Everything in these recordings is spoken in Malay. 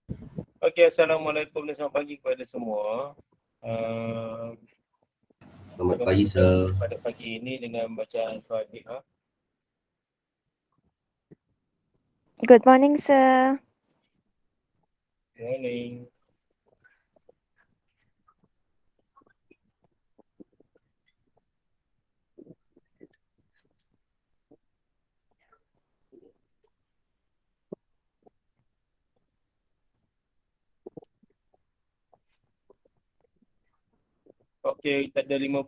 Okey, Assalamualaikum dan selamat pagi kepada semua. Selamat Kita pagi, mulakan sir. pada pagi ini dengan bacaan Al-Fatihah. Good morning, sir. Morning. Okey, kita ada 55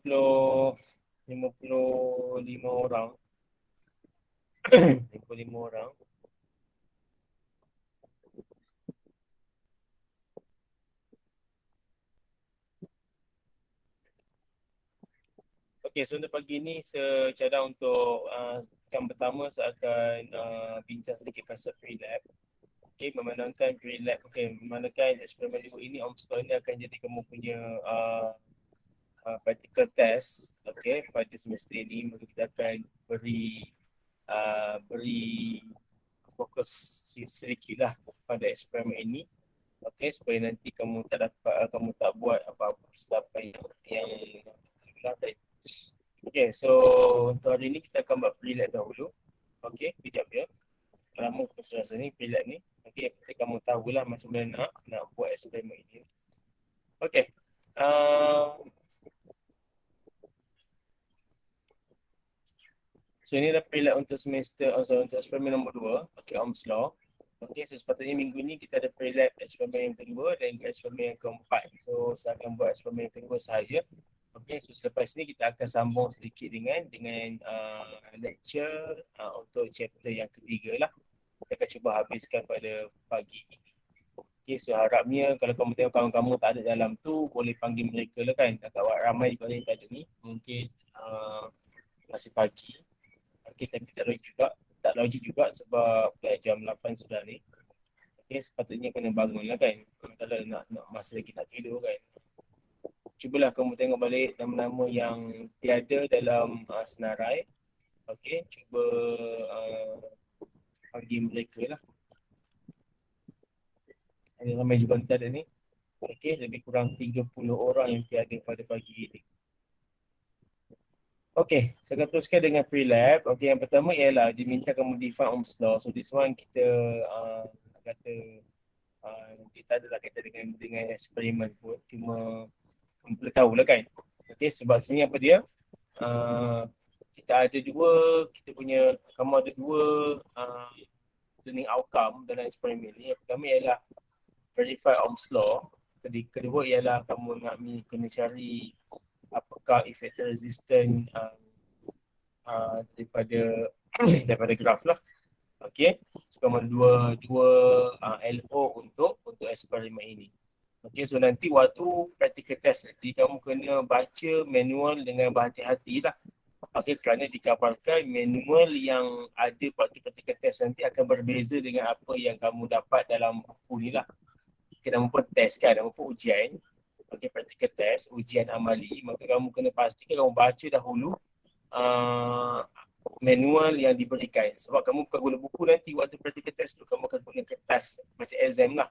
orang. 55 orang. Okey, so untuk pagi ini secara untuk jam pertama saya akan bincang sedikit pasal pre-lab. Okey, memandangkan pre-lab, memandangkan eksperimen ini OMSLAW ini akan jadi kamu punya practical test, pada semester ini. Maka kita akan beri fokus sedikit lah pada eksperimen ini, supaya nanti kamu tak buat apa-apa kesilapan yang tadi. So untuk hari ini kita akan buat pre-lab dahulu. Kejap ya. Lama aku rasa ni pre-lab ni. Kamu tahulah macam mana nak buat eksperimen ini. Okay. Uh, So ini adalah pre-lab untuk untuk eksperimen nombor 2, OMSLAW. So sepatutnya minggu ni kita ada pre-lab eksperimen yang kedua dan eksperimen yang keempat. So saya akan buat eksperimen yang kedua sahaja. So selepas ni kita akan sambung sedikit dengan lecture untuk chapter yang ketiga lah. Kita akan cuba habiskan pada pagi ini. So harapnya kalau kamu tengok kawan-kamu tak ada dalam tu, boleh panggil mereka lah kan. Agak ramai juga yang tak ada ni. Mungkin masih pagi. Tapi tak logik juga sebab jam 8 sudah ni. Sepatutnya kena bangun lah kan. Kalau nak masa lagi nak tidur kan. Cubalah kamu tengok balik nama-nama yang tiada dalam senarai. Cuba panggil mereka lah. Ada ramai juga kita ada ni. Lebih kurang 30 orang yang tiada pada pagi ini. Saya akan teruskan dengan pre-lab. Yang pertama ialah diminta kamu define OMSLAW. So this one kita kata kita adalah kata dengan eksperimen pun. Cuma kamu perlu tahulah kan. Sebab sini apa dia? Kita ada kamu ada dua learning outcome dalam eksperimen ni. Yang pertama ialah verify OMSLAW. Kedua ialah kamu nak kena cari apakah effector resistant daripada graf lah. So kamu dua LO untuk eksperimen ini. So nanti waktu practical test nanti kamu kena baca manual dengan berhati-hati lah. Kerana dikabarkan manual yang ada waktu practical test nanti akan berbeza dengan apa yang kamu dapat dalam buku ni lah. Nama pun test kan, nama pun ujian. Practical test, ujian amali. Maka kamu kena pastikan kamu baca dahulu manual yang diberikan. Sebab kamu bukan guna buku nanti waktu practical test tu, kamu akan guna kertas macam exam lah.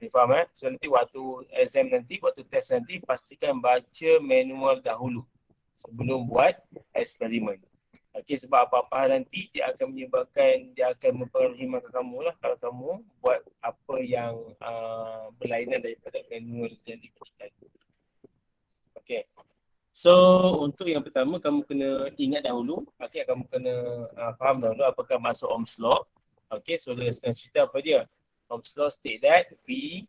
Faham So nanti waktu exam nanti, waktu test nanti, pastikan baca manual dahulu sebelum buat eksperimen. Sebab apa-apa hal nanti dia akan mempengaruhi maka kamu lah kalau kamu buat apa yang berlainan daripada manual yang diberikan. So untuk yang pertama kamu kena ingat dahulu, kamu kena faham dahulu apakah maksud OMSLAW. So dia sedang cerita apa dia? OMSLAW state that V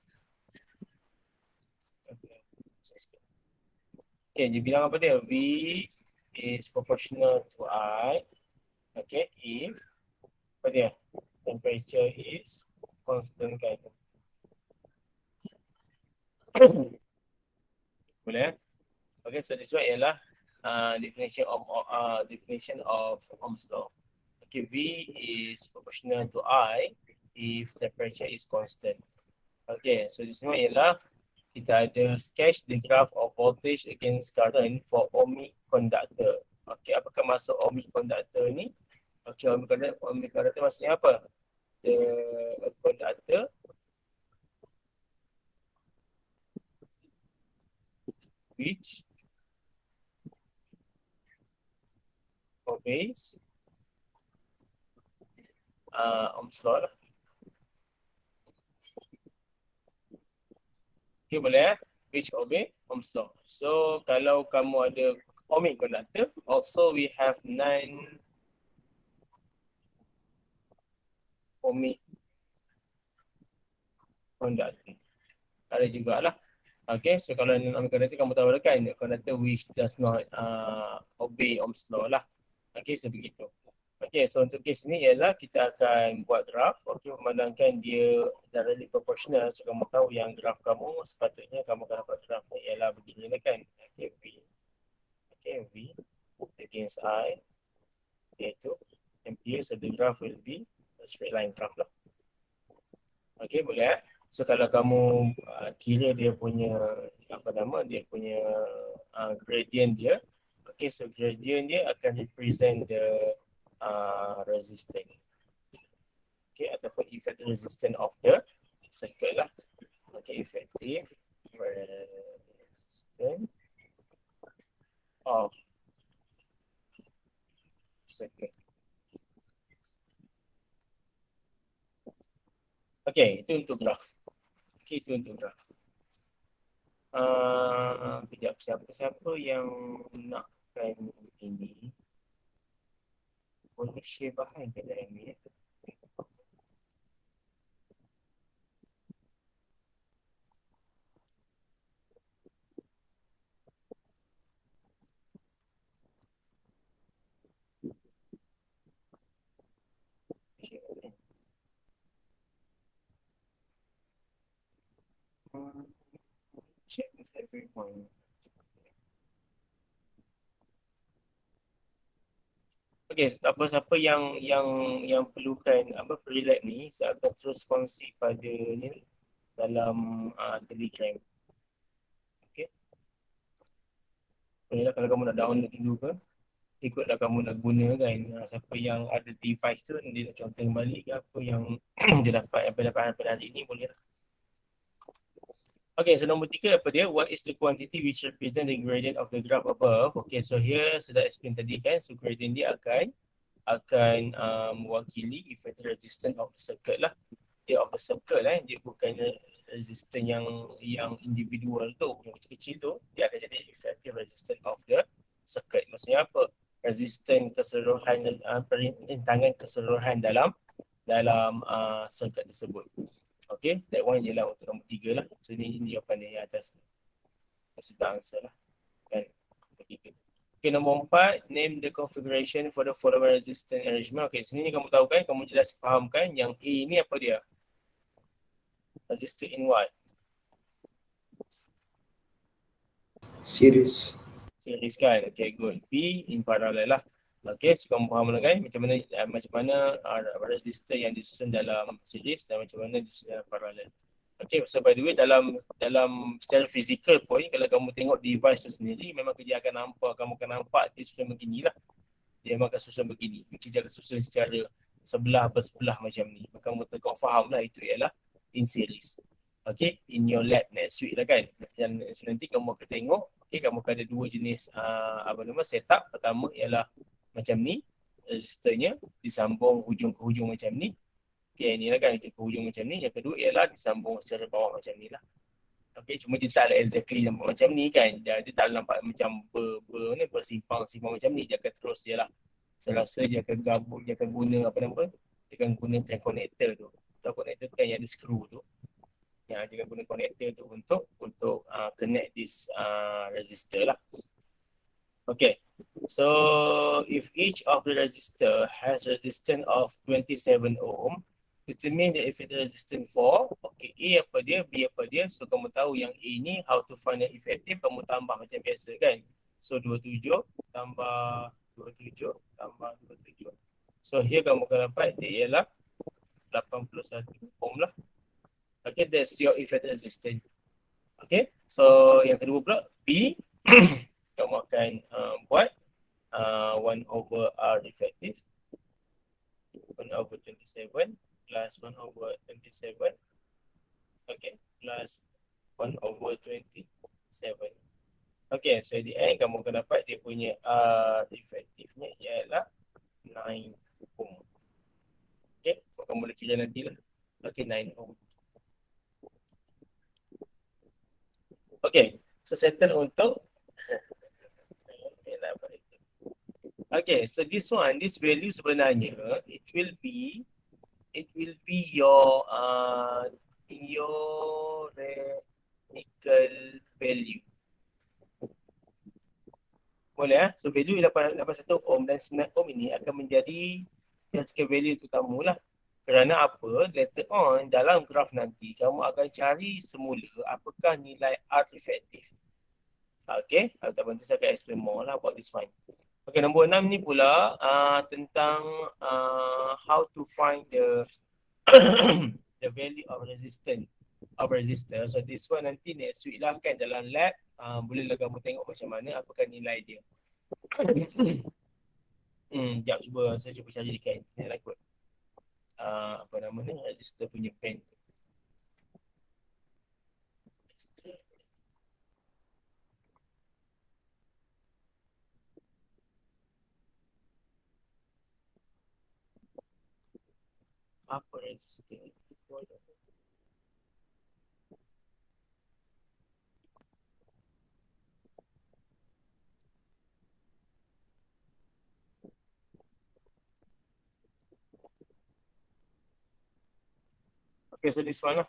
dia bilang apa dia? V is proportional to I. If apa dia? Temperature is constant kan. Boleh? So this one ialah definition of Ohm's law. V is proportional to I if temperature is constant. So this one ialah kita ada sketch the graph of voltage against current for ohmic conductor. Apakah maksud ohmic conductor ni? Ohmic conductor maksudnya apa? The conductor which obeys Ohm's law lah. Okay, boleh which obey Ohm's law. So kalau kamu ada ohmic conductor, also we have non-ohmic conductor. Ada jugalah. Okay, so kalau non-ohmic conductor kamu tahu kan, conductor which does not obey Ohm's law lah. Okay, sebegitu. Okay, so untuk case ni ialah kita akan buat graf. Okay, memandangkan dia directly proportional. So kamu tahu yang graf kamu sepatutnya kamu akan dapat graf ni ialah begini lah kan. Okay, V. Okay, V against I iaitu ampere. So the graph will be a straight line graph lah. Okay, boleh. So kalau kamu kira dia punya dia punya gradient dia. Okay, so gradient dia akan represent the resistance. Okay, ataupun effective resistance of the circuit lah. Okay, effective resistance of circuit. Okay, itu untuk graf. Okay, itu untuk graf. Kejap, siapa yang nakkan ini? Boleh share bahan ke dalam ni? Check with everyone. Okay, siapa yang perlukan prelat ni, saya akan terus kongsi pada ni dalam Telegram. Okay. Boleh lah kalau kamu nak download dulu ke, ikutlah kamu nak guna kan. Siapa yang ada device tu, dia nak contoh balik ke apa yang dia dapat pada hari ni, boleh lah. Okay, so nombor 3 apa dia? What is the quantity which represent the gradient of the graph above? Okay, so here sudah explain tadi kan. So gradient dia akan mewakili effective resistance of the circuit lah. Dia of the circuit lah. Dia bukan resistance yang individual tu, yang kecil-kecil tu. Dia akan jadi effective resistance of the circuit. Maksudnya apa? Resistance keseluruhan, perintangan keseluruhan dalam circuit tersebut. Okay, that one ialah untuk nombor 3 lah. So ni jawapan dia yang atas. Masih tak answer lah. Kan? Okay, nombor 4, name the configuration for the following resistance arrangement. Okay, sini ni kamu tahu kan, kamu jelas fahamkan yang A ni apa dia? Resistor in what? Series. Series kan? Okay, good. B in parallel lah. Okay, so kamu faham lah kan macam mana resistor yang disusun dalam series dan macam mana disusun dalam parallel. Okay, so by the way dalam secara fizikal pun kalau kamu tengok device tu sendiri memang dia akan nampak dia susun begini lah. Dia memang akan susun begini. Dia akan susun secara sebelah bersebelah macam ni. Maka kamu faham lah itu ialah in series. Okay, in your lab next week lah kan. Dan nanti kamu akan tengok, okay, kamu akan ada dua jenis setup. Pertama ialah macam ni, resistornya disambung hujung ke hujung macam ni. Okay, ni lah kan, ke hujung macam ni. Yang kedua ialah disambung secara bawah macam ni lah. Okay, cuma dia tak ada exactly macam ni kan. Dia tak nampak macam bersimpang-simpang macam ni. Dia akan terus je lah. Saya rasa dia akan gabung, dia akan guna dia akan guna track connector tu. Track connector tu kan yang ada screw tu. Yang dia akan guna connector tu untuk connect this resistor lah. Okay, so if each of the resistor has resistance of 27 ohm, it means that if it resistance 4, okay, A apa dia, B apa dia, so kamu tahu yang A ni how to find the effective, kamu tambah macam biasa kan. So 27 tambah 27 tambah 27. So here kamu akan dapat dia ialah 81 ohm lah. Okay, that's your effective resistance. Okay, so yang kedua pula B, kamu akan buat 1 over R effective 1 over 27 plus 1 over 27, okay, plus 1 over 27. Okay, so di end kamu akan dapat dia punya efektifnya ialah 9 ohm. Okay, so kamu boleh kira nantilah. Okay, 9 ohm. Okay, so settle untuk okay, so this one, this value sebenarnya it will be your theoretical value. Boleh ya? So value 81 ohm dan 9 ohm ini akan menjadi theoretical value untuk kamu lah. Kerana apa? Later on dalam graf nanti kamu akan cari semula apakah nilai R efektif. Okay, tak nanti saya akan explain more lah about this one. Okay, nombor 6 ni pula tentang how to find the the value of resistance of resistor. So this one nanti next week lah kan dalam lab. Bolehlah kamu tengok macam mana apakah nilai dia. Sekejap saya cuba cari dekat internet lah kot. Apa nama ni? Resistor punya pen. Apa resistor? Okay, so this one lah.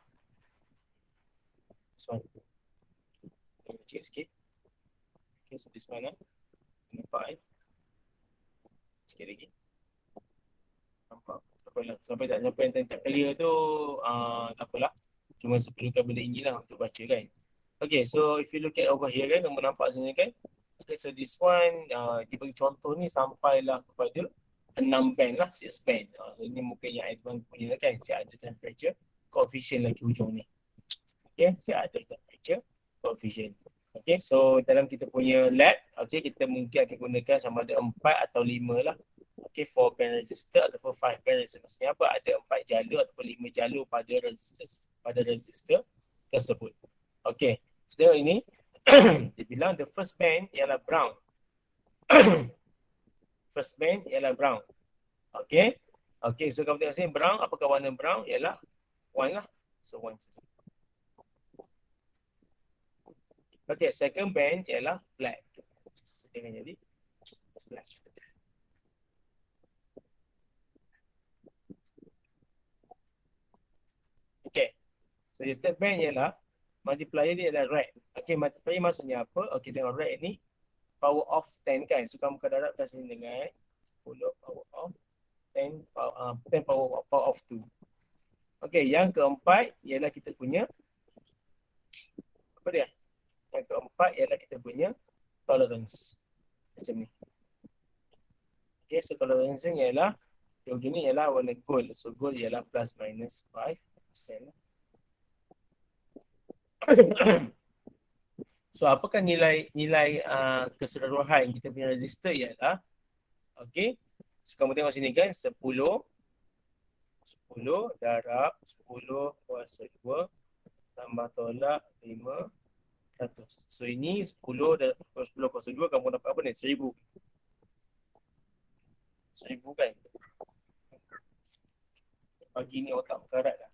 This one. Kita cek sikit. Okay, so this one lah. Nampak sikit lagi. Nampak. Sampai tak sampai yang tak clear tu tak apalah. Cuma perlukan benda ini lah untuk baca kan. Okay, so if you look at over here kan, kamu nampak sini kan. Okay, so this one, dia bagi contoh ni sampailah kepada 6 band lah, 6 band. So ini mungkin yang advance punya kan, siap ada temperature coefficient lagi hujung ni. Okay, siap ada temperature coefficient. Okay, so dalam kita punya lab, okay, kita mungkin akan gunakan sama ada 4 atau 5 lah. Okay, 4 band resistor ataupun 5 band resistor. Maksudnya apa? Ada 4 jalur ataupun 5 jalur pada resistor tersebut. Okay, so tengok ini. Dia bilang the first band ialah brown. First band ialah brown. Okay. Okay, so kalau tengok sini brown, apakah warna brown? Ialah 1 lah. So 1. Okay, second band ialah black. So dia akan jadi black. Okay. So the third band ialah multiplier dia ialah red. Okay, multiplier maksudnya apa? Okay, tengok red ni power of 10 kan. So kamu akan darabkan sini dengan 10 power of 10 power of 2. Okay, yang keempat ialah kita punya apa dia? Yang keempat ialah kita punya tolerance. Macam ni. Okay, so tolerance ni ialah yang ni ialah warna gold. So gold ialah plus minus 5%. So apakah nilai keseluruhan kita punya resistor ialah okay. So kamu tengok sini kan 10 darab 10 kuasa 2 tambah tolak 5 100. So ini 10 darab 10 kuasa 2 kamu dapat apa ni? 1000. 1000 kan? Pagi ni otak berkarat lah.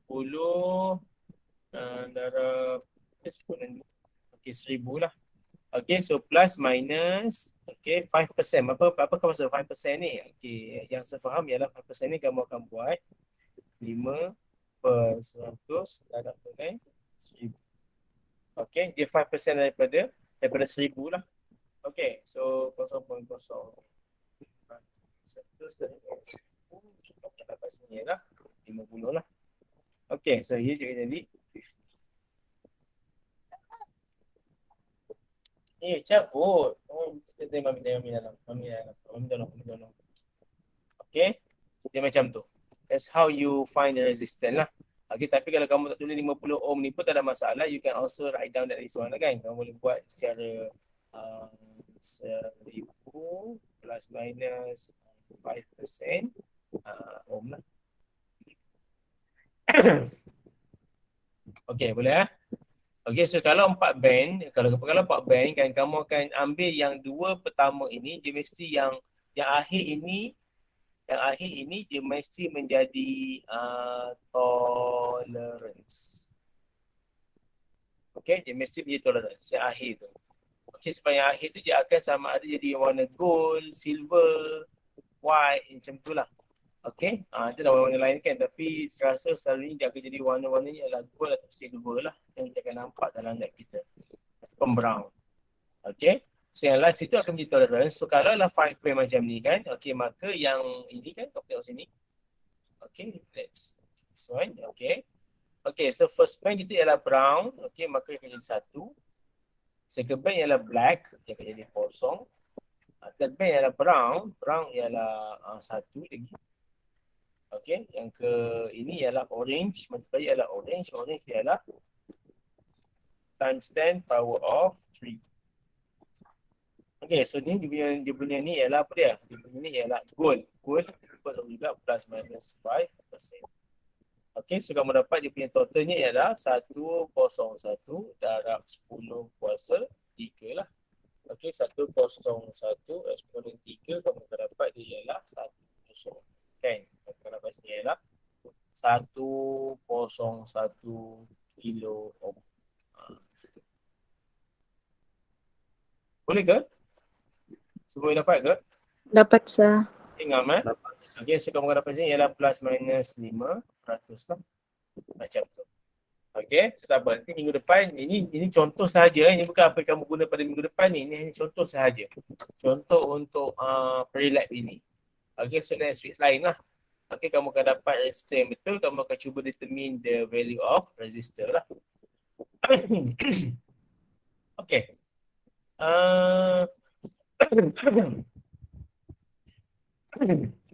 10 darab 10 okay, 1000 lah. Okay, so plus minus okay, 5%. Apakah maksud 5% ni? Okay, yang saya faham ialah 5% ni kamu akan buat 5/100 darab dengan 1000. Okay, dia 5% daripada 1000 lah. Okay, so 0.0 100 darab 1000 kita dapat sini lah 50 lah. Okay, so here juga jadi 50. Cabut. Kita tengok mami dalam. Mami tolong. Okay, dia macam tu. That's how you find the resistance lah. Okay, tapi kalau kamu tak tulis 50 ohm ni pun tak ada masalah. You can also write down that this one lah kan. Kamu boleh buat secara 1000 plus minus 5% ohm lah. Okay, boleh Okay, so kalau 4 band, kalau 4 band kan kamu akan ambil yang 2 pertama ini, dia mesti yang akhir ini dia mesti menjadi tolerance. Okay, dia mesti menjadi tolerance yang akhir tu. Okay, sebab yang akhir tu dia akan sama ada jadi warna gold, silver, white, macam tu lah. Okay, itu dah warna lain kan, tapi saya rasa selalunya dia akan jadi warna-warnanya adalah gold atau silver lah yang kita akan nampak dalam lab kita. Ataupun brown. Okay, so yang last itu akan menjadi tolerance. So kalau lah 5 band macam ni kan, okay, maka yang ini kan, kau tengok sini. Okay, let's this one, okay. Okay, so first band kita ialah brown, okay, maka dia akan jadi 1. Second band ialah black, dia akan jadi 0. Third band ialah brown ialah 1 lagi. Okay, yang ke ini ialah orange, multiply ialah orange ialah times 10 power of 3. Okay, so ni dia punya ni ialah apa dia? Dia punya ni ialah gold. Gold juga plus minus 5%. Okay, so kamu dapat dia punya totalnya ialah 101 darab 10 kuasa 3 lah. Okay, 101 eksponen 3 kamu akan dapat dia ialah 1 kosong. Kan? Kamu akan dapat sini ialah 101 kilo ohm. Boleh ke? Semua dapat ke? Dapat sah. Ingat Okay, so kamu akan dapat sini ialah plus minus 5% lah. Macam tu. Okay, so tak apa. Nanti minggu depan, ini contoh sahaja. Ini bukan apa yang kamu guna pada minggu depan ni. Ini hanya contoh sahaja. Contoh untuk pre-lab ini. Okay, so next week lain lah. Okay, kamu akan dapat resistor yang betul. Kamu akan cuba determine the value of resistor lah. Okay.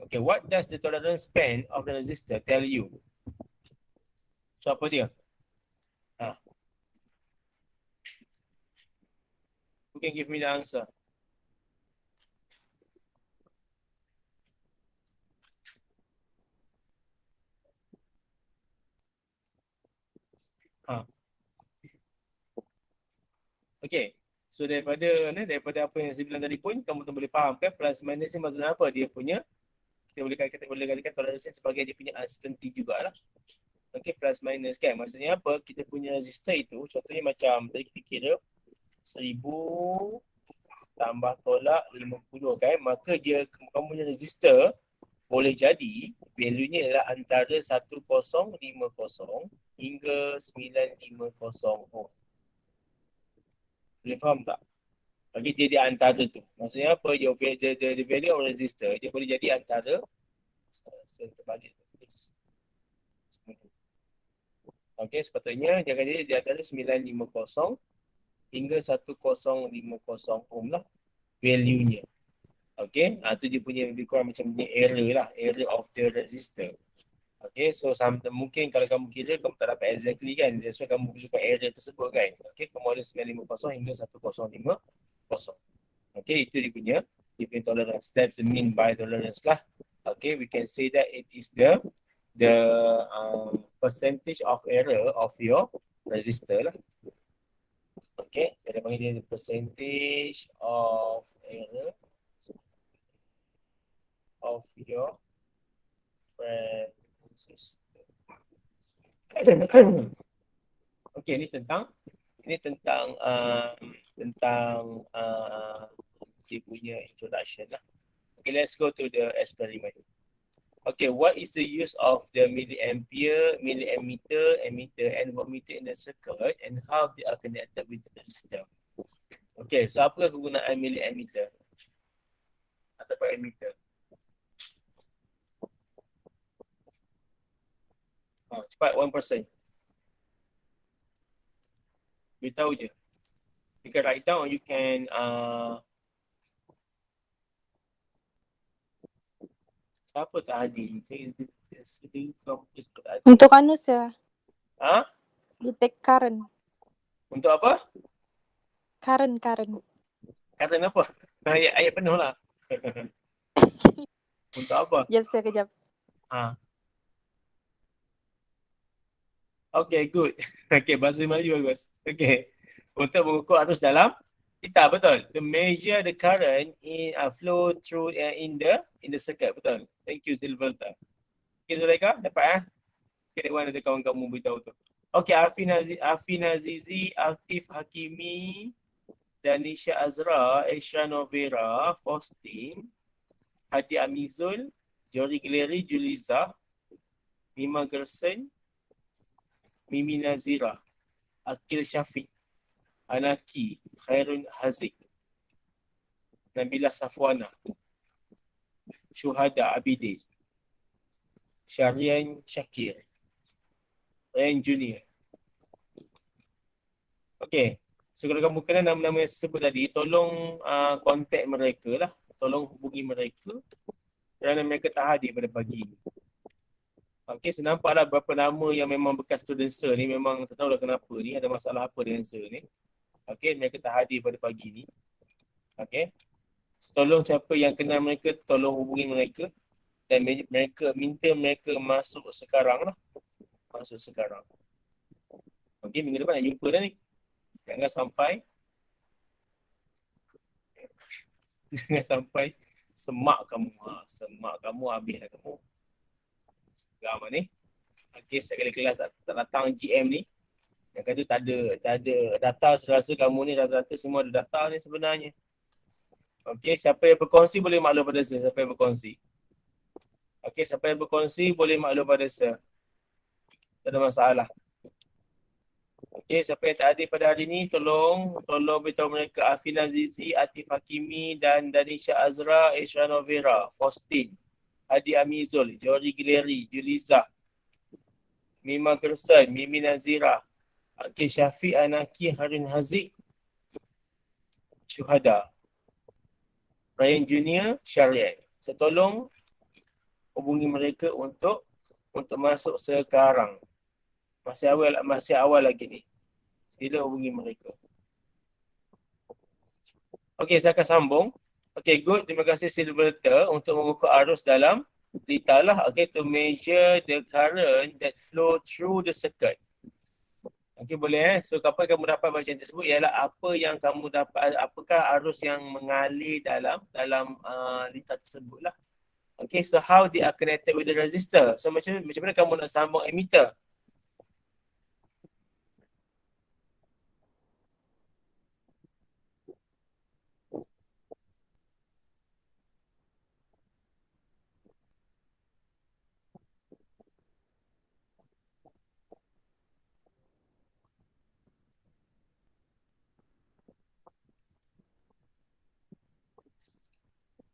Okay, what does the tolerance span of the resistor tell you? So, apa dia? Who can give me the answer? Okay. So daripada apa yang saya bilang tadi pun kamu tu boleh faham kan plus minus ni maksudnya apa? Dia punya kita boleh katakan tolerance sebagai dia punya uncertainty jugalah. Okay, plus minus kan. Maksudnya apa? Kita punya resistor itu contohnya macam tadi kita kira 1000 tambah tolak 50 kan. Maka dia kamu punya resistor boleh jadi value-nya adalah antara 1050 hingga 950 ohm. Boleh faham tak? Bagi dia di antara tu. Maksudnya apa? The value of resistor, dia boleh jadi antara terbalik. Okey, sepatutnya dia akan jadi di antara 950 hingga 1050 ohm lah value-nya. Okey, itu dia punya lebih kurang macam ni error lah, error of the resistor. Okay, so mungkin kalau kamu kira, kamu tak dapat exactly kan. That's why kamu buat error tersebut kan. Okay, kamu ada 950 hingga 1050. Okay, itu dia punya tolerance. That's the mean by tolerance lah. Okay, we can say that it is the percentage of error of your resistor lah. Okay, kita panggil dia the percentage of error of your resistor. Okay, ini tentang dia punya introduction lah. Okay, let's go to the experiment. Okay, what is the use of the milliampere, milliammeter, ammeter and voltmeter in the circuit and how they are connected with the resistor? Okay, so apa kegunaan milliammeter ataupun ammeter? Cepat, 1%. Beritahu je. You can write down or you can siapa tak hadir? Untuk anu sir, Ha? detect current. Untuk apa? Current. Kata apa? Ayat penuh lah. Untuk apa? Kejap sir, kejap. Ha. Okay, good. Okay, bahasa Melayu bagus. Okay. Untuk mengukur arus dalam kita betul. To measure the current in flow through in the circuit, betul. Thank you Silverta. Okay, Zulaika, dapat Okay, that one ada kawan kamu beritahu tu. Okay, Afin Azizi, Altif Hakimi, Danisha Azra, Aisha Novera, Faustin, Hadi Amizul, Jori Gileri, Juliza, Mima Gerson, Mimi Nazira, Akil Syafiq, Anaki, Khairun Haziq, Nabila Safwana, Syuhada Abidin, Syarian Syakir, Ryan Junior. Okay. So kalau kamu kenal nama-nama yang sebut tadi, tolong kontak mereka lah. Tolong hubungi mereka kerana mereka tak hadir pada pagi ni. Okay, so nampaklah berapa nama yang memang bekas student sir ni memang tak tahulah kenapa ni, ada masalah apa dengan sir ni. Okay, mereka tak hadir pada pagi ni. Okay. So, tolong siapa yang kenal mereka, tolong hubungi mereka dan minta mereka masuk sekarang lah. Masuk sekarang. Okay, minggu depan nak jumpa dah ni. Jangan sampai semak kamu. Semak kamu habis dah kamu. Sekarang ni. Okay, sekali kelas tak datang GM ni. Yang kata tak ada data, serasa kamu ni data semua ada data ni sebenarnya. Okay, siapa yang berkongsi boleh maklum pada saya. Siapa yang berkongsi. Okay, siapa yang berkongsi boleh maklum pada saya. Tak ada masalah. Okay, siapa yang tak hadir pada hari ni, tolong beritahu mereka Afin Azizi, Atif Hakimi dan Danisha Azra, Aisha Novera, Faustin, Hadi Amizul, Jori Gileri, Juliza, Mima Gersan, Mimi Nazira, Akil Syafiq, Anaki, Harun Haziq, Syuhada, Ryan Junior, Syariat. So, tolong hubungi mereka untuk masuk sekarang. Masih awal lagi ni. Sila hubungi mereka. Okey, saya akan sambung. Okey, good. Terima kasih Silverta untuk mengukur arus dalam lita lah. Okey, to measure the current that flow through the circuit. Okey, boleh So, apa yang kamu dapat bahagian tersebut ialah apa yang kamu dapat, apakah arus yang mengalir dalam lita tersebut lah. Okay, so how they are connected with the resistor? So macam mana kamu nak sambung emitter?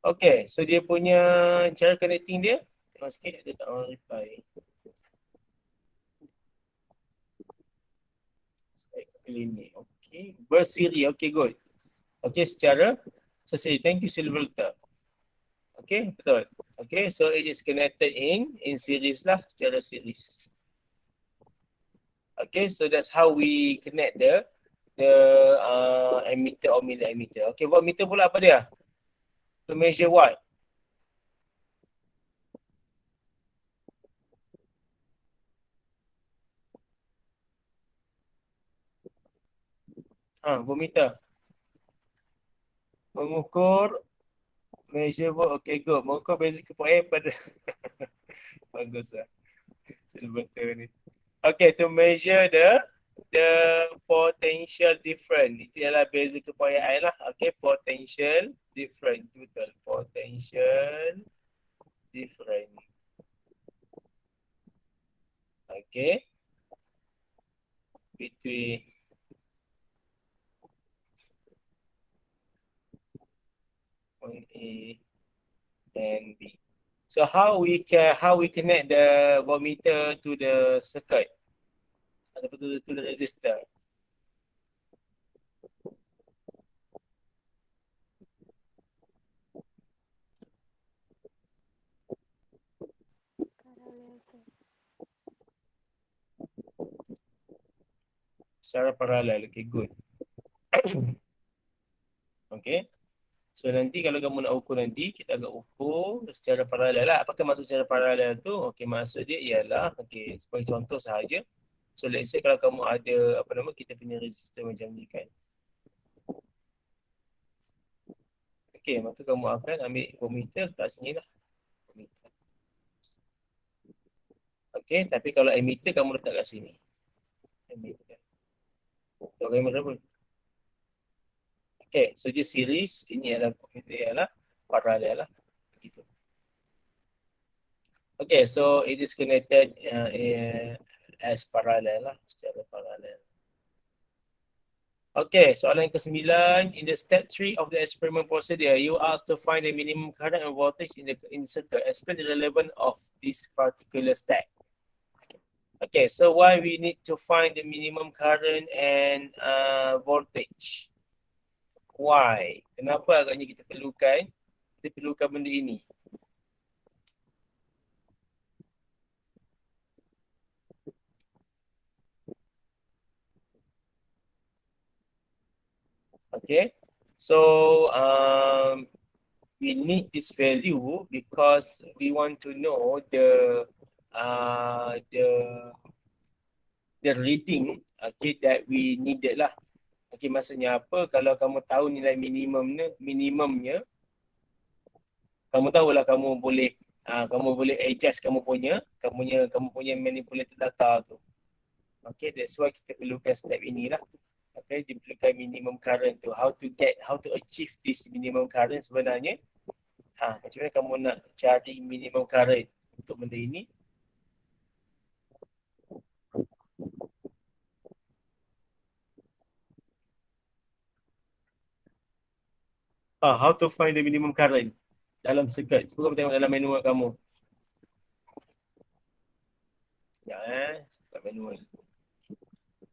Okay, so dia punya cara connecting dia. Tengok sikit, dia tak orang reply. Saya pilih ni. Okay, bersiri. Okay, good. Okay, secara sesi. Thank you, Silverta. Okay, betul. Okay, so it is connected in series lah, secara series. Okay, so that's how we connect the emitter or millimeter. Okay, voltmeter pula apa dia? To measure what? Voltmeter. Mengukur measure volt. Okay, good. Mengukur basic kepoin pada bagus lah. Betul ni. Okay, to measure the potential difference. Itu ialah basic kepoin lah. Okay, potential difference. Betul. Potential difference. Okay. Between point A and B. So how we connect the voltmeter to the circuit ataupun to the resistor? Secara paralel. Okay, good. Okay. So nanti kalau kamu nak ukur nanti, kita akan ukur secara paralel lah. Apakah maksud secara paralel tu? Okay, maksud dia ialah, okay, sebagai contoh sahaja. So let's say kalau kamu ada kita punya resistor macam ni kan. Okay, maka kamu akan ambil voltmeter letak sini lah. Okay, tapi kalau ammeter kamu letak kat sini. Ammeter. Tak boleh berapa. Okay, so dia series, ini adalah voltmeter ialah parallel lah. Begitu. Okay, so it is connected as parallel lah, secara parallel. Okay, soalan ke-9. In the step 3 of the experiment procedure, you are asked to find the minimum current and voltage in the circuit. Explain the relevance of this particular step. Okay, so why we need to find the minimum current and voltage? Why? Kenapa agaknya kita perlukan benda ini? Okay, so we need this value because we want to know the reading, okay, that we needed lah. Okay, maksudnya apa? Kalau kamu tahu nilai minimumnya, kamu tahulah kamu boleh adjust kamu punya manipulated data tu. Okay, that's why kita perlukan step inilah. Okay, diperlukan minimum current tu. How to achieve this minimum current sebenarnya? Macam mana kamu nak cari minimum current untuk benda ini? How to find the minimum current dalam circuit. Cuba kamu tengok dalam manual kamu. Ya, circuit manual.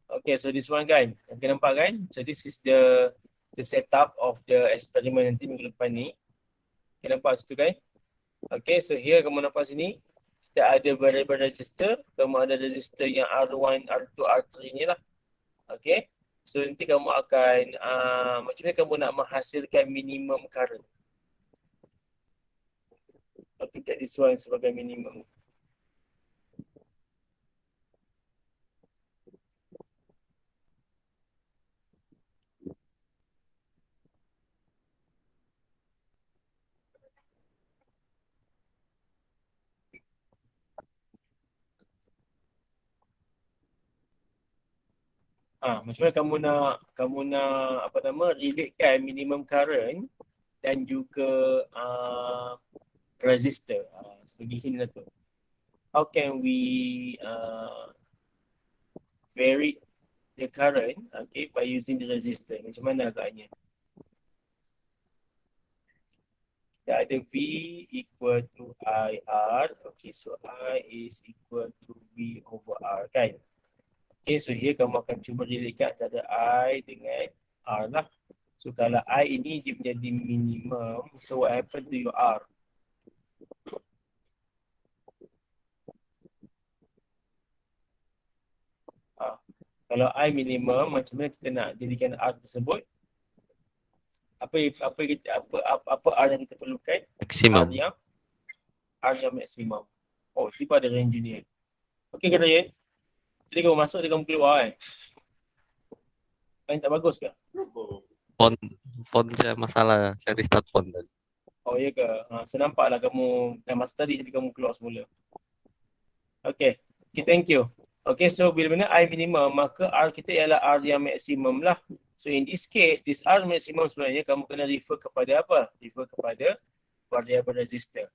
Okay, so this one kan. Kita nampak kan? So this is the setup of the experiment nanti minggu depan ni. Kita nampak situ kan? Okay, so here kamu nampak sini. Kita ada variable resistor. Kamu ada resistor yang R1, R2, R3 ni lah. Okay. So nanti kamu akan, macam mana kamu nak menghasilkan minimum current. Okay, get this one sebagai minimum. Macam mana kamu nak relatekan minimum current dan juga resistor. Sebagai hint lah tu. How can we vary the current, okay, by using the resistor? Macam mana agaknya? Kita ada V equal to IR. Okay, so I is equal to V over R kan? Okay, so here kamu akan cuba relatekan antara I dengan R lah. So kalau I ini dia menjadi minimum, so what happen to your R? Kalau I minimum, macam mana kita nak jadikan R tersebut? Apa R yang kita perlukan? Maksimum. R yang maksimum. Oh, tiba ada range ni. Okay ke Ryan? Jadi kamu masuk, dia kamu keluar kan? Kan tak bagus ke? Font dia masalah. Saya restart font tadi. Oh ya ke? Saya nampaklah kamu dah masuk tadi, jadi kamu keluar semula. Okay, thank you. Okay, so bila mana I minimum, maka R kita ialah R yang maksimum lah. So in this case, this R maksimum sebenarnya kamu kena refer kepada apa? Refer kepada variable resistor.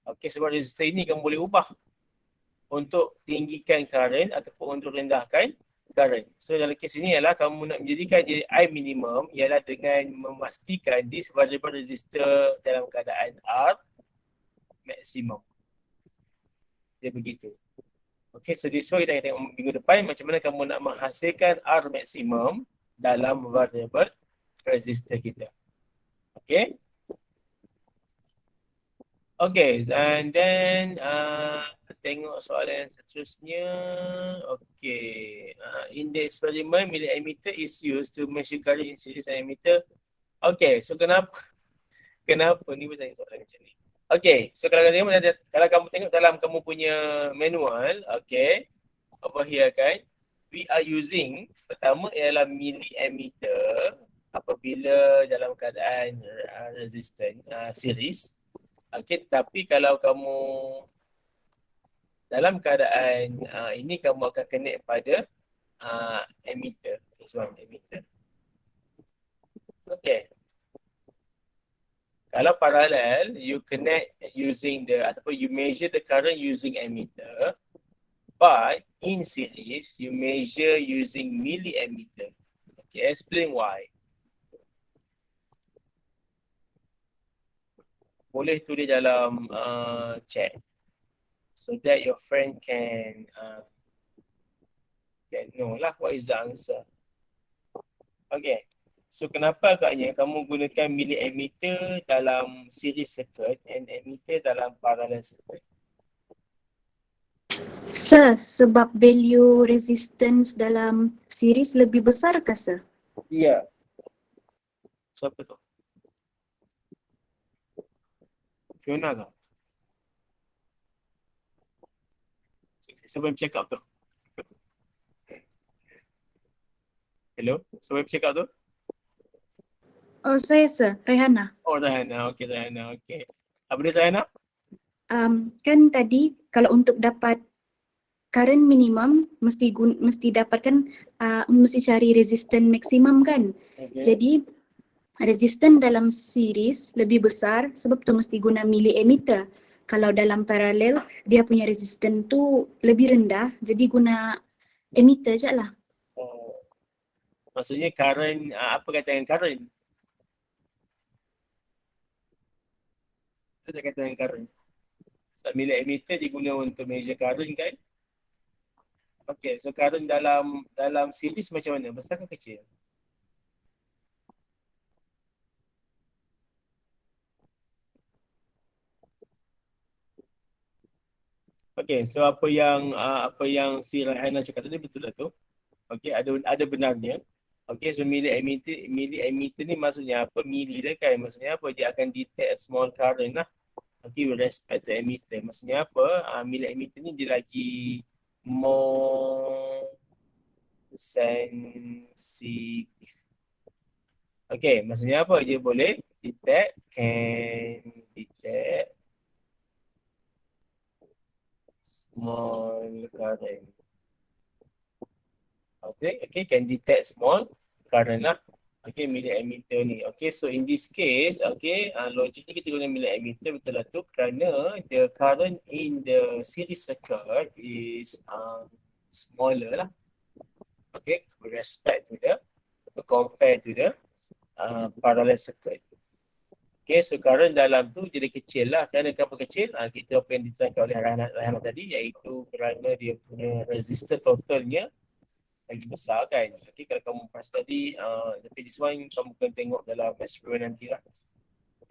Okay, sebab resistor ini kamu boleh ubah untuk tinggikan current ataupun untuk rendahkan current. So dalam kes ini ialah kamu nak menjadikan jadi I minimum ialah dengan memastikan this variable resistor dalam keadaan R maksimum. Dia begitu. Okay, so this one kita akan tengok minggu depan macam mana kamu nak menghasilkan R maksimum dalam variable resistor kita. Okay. Okay, and then tengok soalan yang seterusnya. Okay, in the experiment, bila ammeter is used to measure current in series and ammeter. Okay, so kenapa ni bertanya soalan macam ni? Okay, so kalau kamu tengok dalam kamu punya manual, okay, over here kan, we are using, pertama ialah milliammeter apabila dalam keadaan resistant series. Okay, tapi kalau kamu dalam keadaan ini, kamu akan connect pada ammeter. This one, ammeter. Okay. Kalau parallel, you connect using ataupun you measure the current using ammeter, but in series, you measure using milliammeter. Okay, explain why. Boleh tulis dalam chat so that your friend can know lah what is the answer. Okay. So kenapa agaknya kamu gunakan milliammeter dalam series circuit and ammeter dalam parallel circuit? Sir, sebab value resistance dalam series lebih besar ke sir? Ya. Siapa tu? Fiona ke? Siapa yang bercakap tu? Hello? Siapa yang bercakap tu? Oh, saya sir, Rehana. Oh, Rahana. Okay, Rahana. Okay. Apa dia, Rahana? Kan tadi kalau untuk dapat current minimum mesti dapatkan mesti cari resistance maksimum kan. Okay. Jadi resistance dalam series lebih besar sebab tu mesti guna milliammeter. Kalau dalam parallel dia punya resistance tu lebih rendah, jadi guna ammeter je lah. Oh. Maksudnya current, apa kata yang current? Kita kata yang current. So, milliammeter diguna untuk measure current kan? Okay, so current dalam series macam mana? Besar ke kecil? Okay, so apa yang si Rahana cakap tadi betul lah tu. Okay, ada benarnya. Okay, so milliammeter ni maksudnya apa? Milli dia kan? Maksudnya apa? Dia akan detect small current lah. Okay, with respect to ammeter. Maksudnya apa? Milliammeter ni dia lagi more sensitive. Okay, maksudnya apa? Dia boleh can detect small current. Okay, can detect small current lah. Okay, milliammeter ni. Okay, so in this case, okay, logiknya kita guna milliammeter betul lah tu kerana the current in the series circuit is smaller lah. Okay, with respect to compared to the parallel circuit. Okay, so current dalam tu jadi kecil lah. Kerana kenapa kecil? Kita apa yang diterangkan oleh Rahana tadi, iaitu kerana dia punya resistor totalnya lagi besar kan. Okay, kalau kamu pas tadi, tapi this one kamu kena tengok dalam eksperimen nanti lah.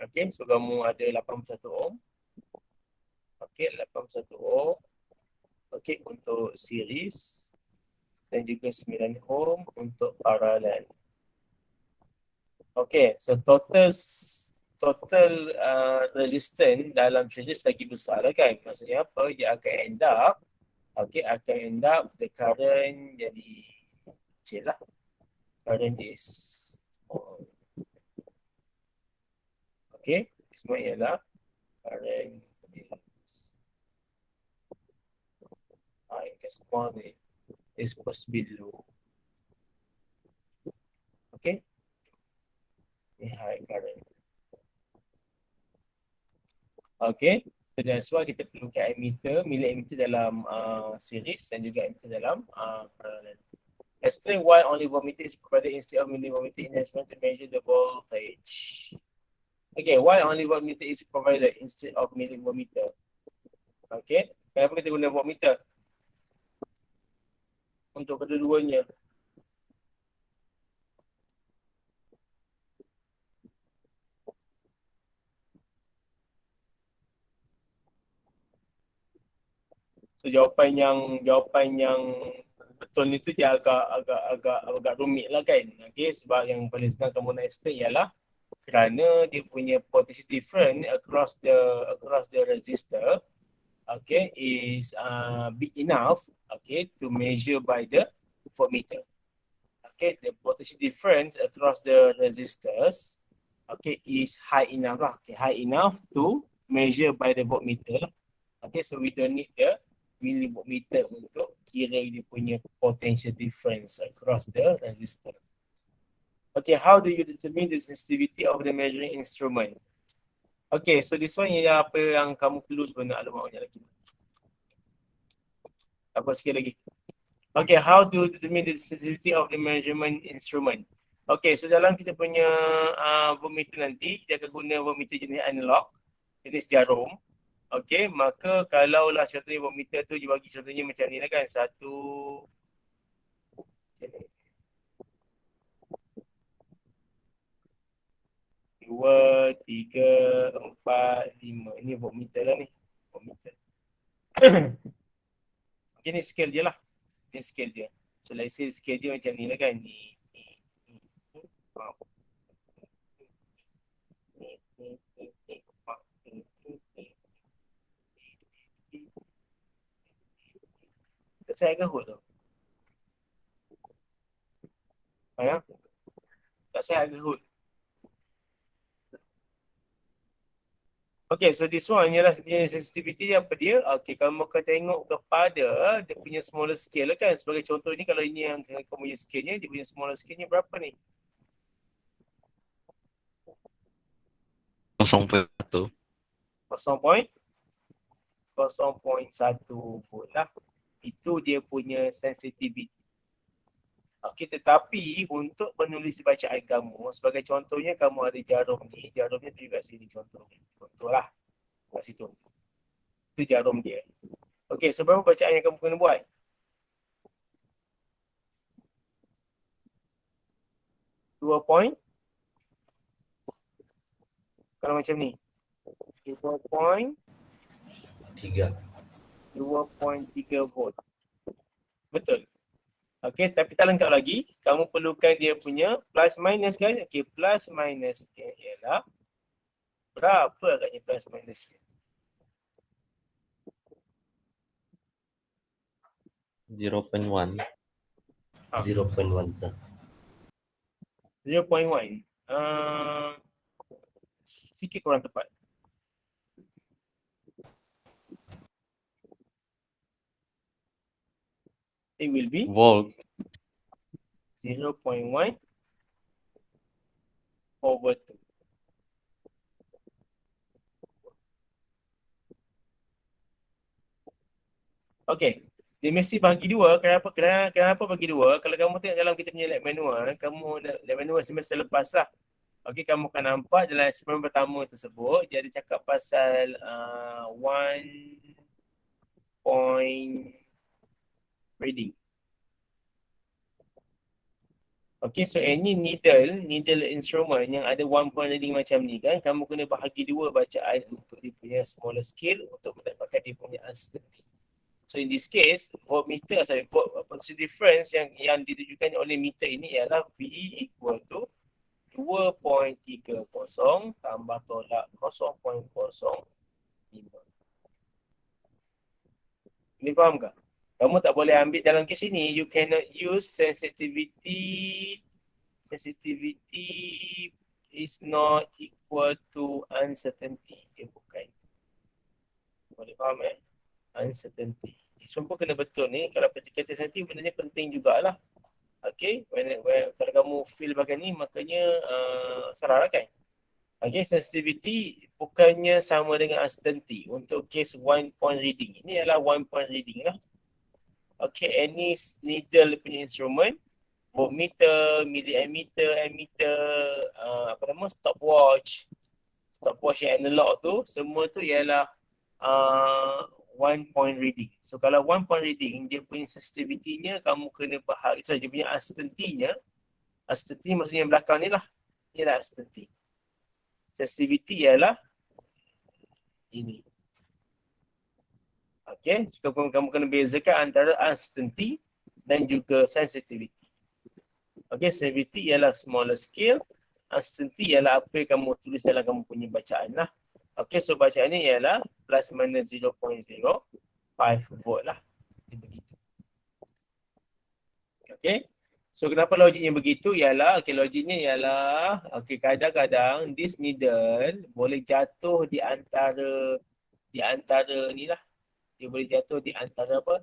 Okay, so kamu ada 81 ohm. Okay, 81 ohm. Okay, untuk series. Dan juga 9 ohm untuk parallel. Okay, so total resistance dalam series lagi besar lah kan. Maksudnya apa? Dia akan end up the current jadi kecil lah. Current is okay, semua ialah current is small is supposed to be low. Okay, ni high current. Okay, so that's why kita perlukan ammeter, milliammeter dalam series dan juga ammeter dalam parallel. Explain why only voltmeter is provided instead of millivoltmeter in experiment to measure the voltage. Okay, why only voltmeter is provided instead of millivoltmeter? Okay, kenapa kita guna voltmeter? Untuk kedua-duanya. So jawapan yang betul itu dia agak rumit lah kan. Okay, sebab yang paling senang kamu nak explain ialah kerana dia punya potential difference across the resistor, okay, is big enough, okay, to measure by the voltmeter. Okay, the potential difference across the resistors, okay, is high enough lah. Okay, high enough to measure by the voltmeter lah. Okay, so we don't need the millivoltmeter untuk kira dia punya potential difference across the resistor. Okay, how do you determine the sensitivity of the measuring instrument? Okay, so this one yang apa yang kamu perlu sebenarnya alamatnya lagi. Apa sikit lagi? Okay, how do you determine the sensitivity of the measurement instrument? Okay, so dalam kita punya voltmeter nanti, kita akan guna voltmeter jenis analog, jenis jarum. Okay, maka kalaulah contohnya voltmeter tu dibagi contohnya macam ni lah kan, 2, 3, 4, 5. Ini voltmeter lah ni. Voltmeter. Okay, ni scale dia lah. Ni scale dia. So, let's say scale dia macam ni lah kan. Ni. Tak saya agak hut tu. Ya? Tak saya agak hut. Okay, so this one ialah sensitivity apa dia? Okay, kamu akan tengok kepada dia punya smaller scale kan. Sebagai contoh ni, kalau ini yang kamu punya scale-nya, dia punya smaller scale-nya berapa ni? 0.1. 0.1 volt lah. Itu dia punya sensitivity. Okay, tetapi untuk menulis bacaan kamu, sebagai contohnya kamu ada jarum ni, jarumnya tu juga sini contohnya. Contohlah kat situ. Itu jarum dia. Okay, so berapa bacaan yang kamu kena buat? Dua point. Kalau macam ni. 2.3 volt. Betul. Okey, tapi tak lengkap lagi. Kamu perlukan dia punya plus minus kan? Okey, plus minus dia ialah berapa agaknya plus minus dia? 0.1. 0.1 sir. 0.1. Sikit kurang tepat. It will be Volt. 0.1 over 2. Okay, dia mesti bagi dua. Kenapa bagi dua? Kalau kamu tengok dalam kita punya lab manual, lab manual semester lepas lah. Okay, kamu akan nampak dalam eksperimen pertama tersebut, dia ada cakap pasal 1 point reading. Okay, so any needle instrument yang ada 1 point reading macam ni kan, kamu kena bahagi dua bacaan untuk dia punya smaller scale untuk mendapatkan dia punya uncertainty. So in this case, voltmeter, potential difference yang ditujukan oleh meter ini ialah VE equal to 2.30 tambah tolak 0.05. Ini faham tak? Kamu tak boleh ambil dalam kes ini, you cannot use sensitivity is not equal to uncertainty. Dia bukan. Boleh faham uncertainty. Semua kena betul ni. Kalau kata sensitif benda ni penting jugalah. Okay, kalau kamu feel bagian ni makanya salah lah kan. Okay, sensitivity bukannya sama dengan uncertainty untuk case 1 point reading. Ini adalah 1 point reading lah. Okay, any needle punya instrument, voltmeter, milliammeter, ammeter, stopwatch yang analog tu, semua tu ialah 1 point reading. So kalau 1 point reading, dia punya sensitivity-nya kamu kena bahagi. So dia punya uncertainty-nya, uncertainty maksudnya yang belakang ni lah. Ialah uncertainty. Sensitivity ialah ini. Okay, so kamu kena bezakan antara uncertainty dan juga sensitivity. Okay, sensitivity ialah smaller scale. Uncertainty ialah apa yang kamu tulis dalam kamu punya bacaan lah. Okay, so bacaan ni ialah plus minus 0.05 volt lah. Begitu. Okay. So kenapa logiknya begitu ialah, logiknya ialah, kadang-kadang this needle boleh jatuh di antara ni lah. Dia boleh jatuh di antara apa?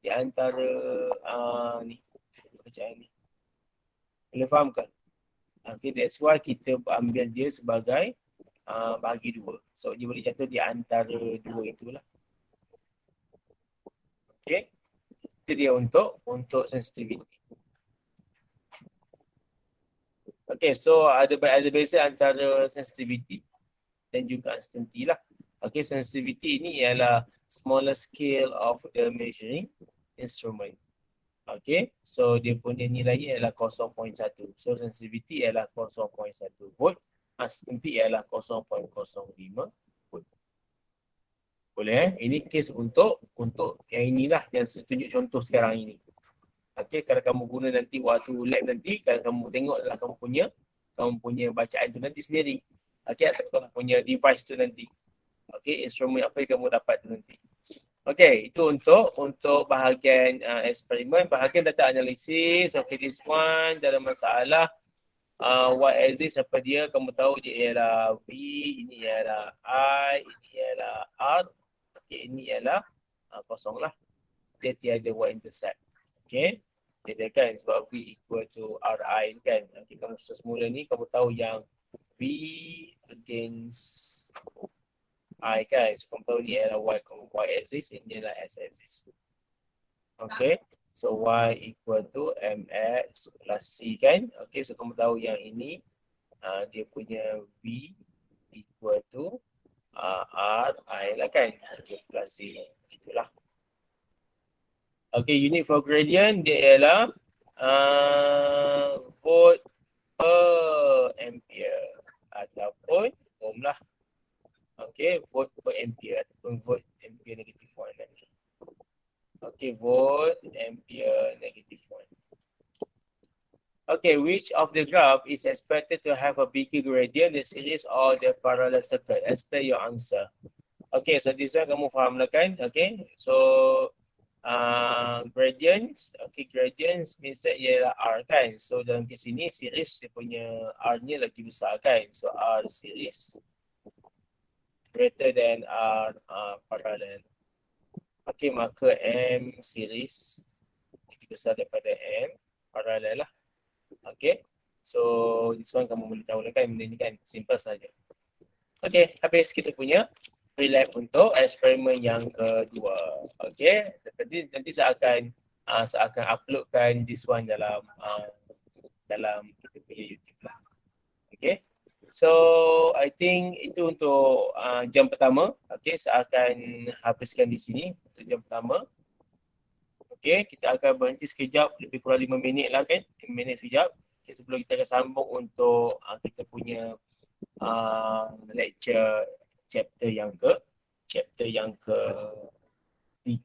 Di antara ni. Macam ni. Boleh faham ke? Okay, that's why kita ambil dia sebagai bahagi dua. So dia boleh jatuh di antara dua itulah. Okay. Itu dia untuk sensitivity. Okay, so ada beza antara sensitivity dan juga uncertainty lah. Okay, sensitivity ini ialah smaller scale of the measuring instrument. Okay, so dia punya nilainya ialah 0.1. So sensitivity ialah 0.1 volt. Uncertainty ialah 0.05 volt. Boleh Ini case untuk yang inilah yang saya tunjuk contoh sekarang ini. Okay, kalau kamu guna nanti waktu lab nanti, kalau kamu tengoklah kamu punya bacaan tu nanti sendiri. Okay, atau kamu punya device tu nanti. Okay, instrumen apa yang kamu dapat tu nanti. Okay, itu untuk bahagian eksperimen, bahagian data analisis. Okay, this one dalam masalah y-axis apa dia, kamu tahu dia ialah V, ini ialah I, ini ialah R. Okay, ini ialah kosong lah. Dia tiada y-intercept. Okay, jadi kan sebab V equal to RI kan. Nanti kamu semula ni kamu tahu yang V against I kan. So kamu tahu ni ialah y-axis, ini ialah x-axis. Okay, so y equal to mx plus c kan. Okay, so kamu tahu yang ini dia punya V equal to RI lah kan. Okay, plus c. Itulah. Okay, unit for gradient dia ialah volt per ampere ataupun ohm lah. Okay, volt per ampere ataupun volt ampere negative 1 lagi. Okay, volt ampere negative 1. Okay, which of the graph is expected to have a bigger gradient, the series or the parallel circuit? Explain your answer. Okay, so this one kamu faham lah kan? Okay, so gradients, okay, gradients means that ialah R kan. So dalam kes ini series dia punya R-nya lagi besar kan. So R series greater than R parallel. Okay, maka M series lebih besar daripada M parallel lah. Okay, so this one kamu boleh tahu lah kan benda ni kan, simple saja. Okay, habis kita punya pre-lab untuk eksperimen yang kedua. Okay, nanti saya akan uploadkan this one dalam kita punya YouTube lah. Okay, so I think itu untuk jam pertama. Okay, saya akan habiskan di sini untuk jam pertama. Okay, kita akan berhenti sekejap, lebih kurang 5 minit lah kan, 5 minit sekejap. Okay, sebelum kita akan sambung untuk kita punya lecture chapter yang ke 3.